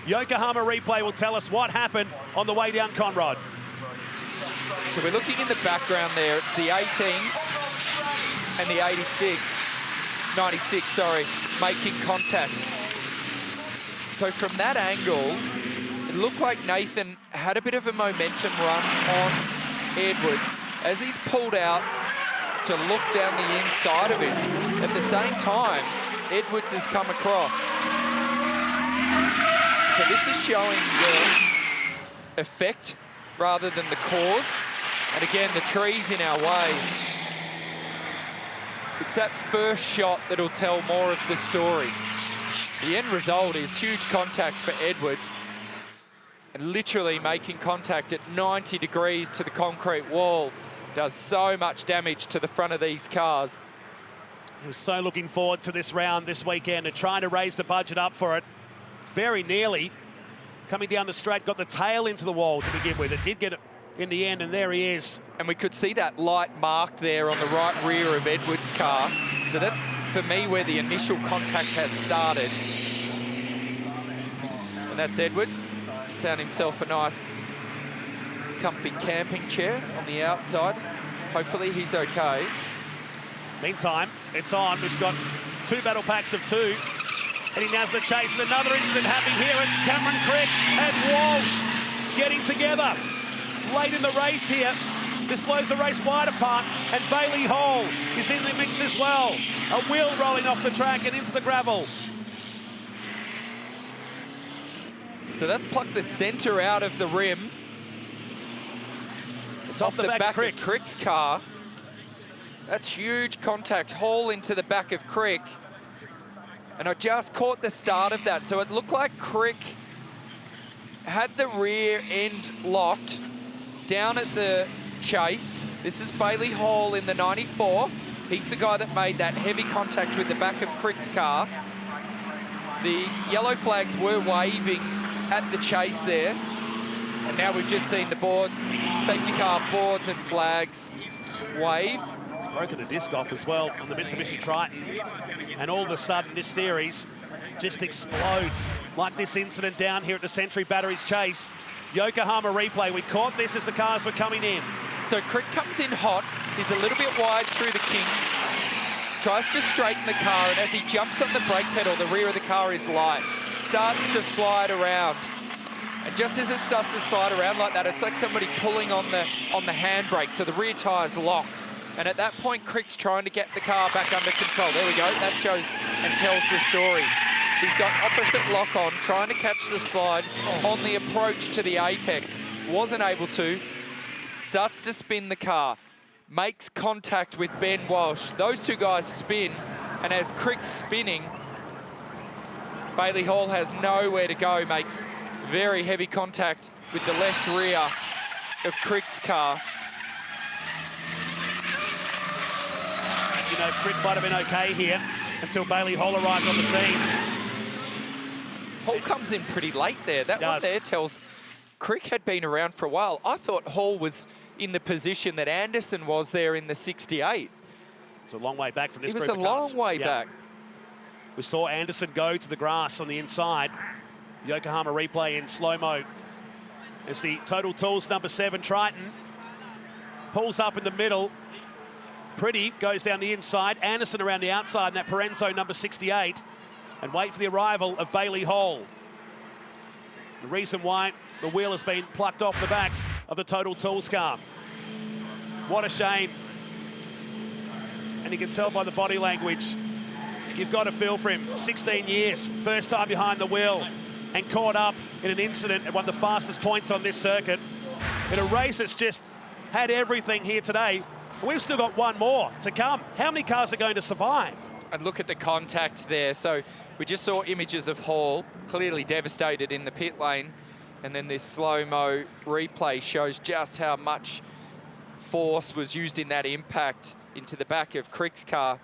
Yokohama replay will tell us what happened on the way down Conrod. So we're looking in the background there. It's the 18 and the 96, sorry, making contact. So from that angle, it looked like Nathan had a bit of a momentum run on Edwards as he's pulled out to look down the inside of him. At the same time, Edwards has come across. So this is showing the effect rather than the cause. And again, the tree's in our way. It's that first shot that'll tell more of the story. The end result is huge contact for Edwards, and literally making contact at 90 degrees to the concrete wall does so much damage to the front of these cars. He was so looking forward to this round this weekend and trying to raise the budget up for it. Very nearly coming down the straight, got the tail into the wall to begin with. It did get it in the end, and there he is. And we could see that light mark there on the right rear of Edwards' car. So that's, for me, where the initial contact has started. And that's Edwards. He's found himself a nice, comfy camping chair on the outside. Hopefully he's okay. Meantime, it's on. We've got 2 battle packs of 2. Heading down to the chase, and another incident happening here. It's Cameron Crick and Walsh getting together late in the race here. This blows the race wide apart, and Bailey Hall is in the mix as well. A wheel rolling off the track and into the gravel. So that's plucked the centre out of the rim. It's off the back of Crick's car. That's huge contact. Hall into the back of Crick. And I just caught the start of that. So it looked like Crick had the rear end locked down at the chase. This is Bailey Hall in the 94. He's the guy that made that heavy contact with the back of Crick's car. The yellow flags were waving at the chase there. And now we've just seen the board, safety car boards and flags wave. It's broken the disc off as well on the Mitsubishi Triton. And all of a sudden, this series just explodes like this incident down here at the Century Batteries Chase. Yokohama replay. We caught this as the cars were coming in. So Crick comes in hot. He's a little bit wide through the kink. Tries to straighten the car, and as he jumps on the brake pedal, the rear of the car is light. Starts to slide around. And just as it starts to slide around like that, it's like somebody pulling on the handbrake, so the rear tyres lock. And at that point, Crick's trying to get the car back under control. There we go. That shows and tells the story. He's got opposite lock on, trying to catch the slide on the approach to the apex. Wasn't able to. Starts to spin the car. Makes contact with Ben Walsh. Those two guys spin. And as Crick's spinning, Bailey Hall has nowhere to go. Makes very heavy contact with the left rear of Crick's car. You know, Crick might have been okay here until Bailey Hall arrived on the scene. Hall comes in pretty late there. That one there tells Crick had been around for a while. I thought Hall was in the position that Anderson was there in the 68. It's a long way back from this group of cars. It was a long way back. We saw Anderson go to the grass on the inside. Yokohama replay in slow-mo. As the Total Tools number 7 Triton pulls up in the middle. Pretty goes down the inside. Anderson around the outside in that Parenzo number 68. And wait for the arrival of Bailey Hall. The reason why the wheel has been plucked off the back of the Total Tools car. What a shame. And you can tell by the body language, you've got a feel for him. 16 years, first time behind the wheel, and caught up in an incident at one of the fastest points on this circuit. In a race that's just had everything here today. We've still got one more to come. How many cars are going to survive? And look at the contact there. So we just saw images of Hall clearly devastated in the pit lane. And then this slow-mo replay shows just how much force was used in that impact into the back of Crick's car.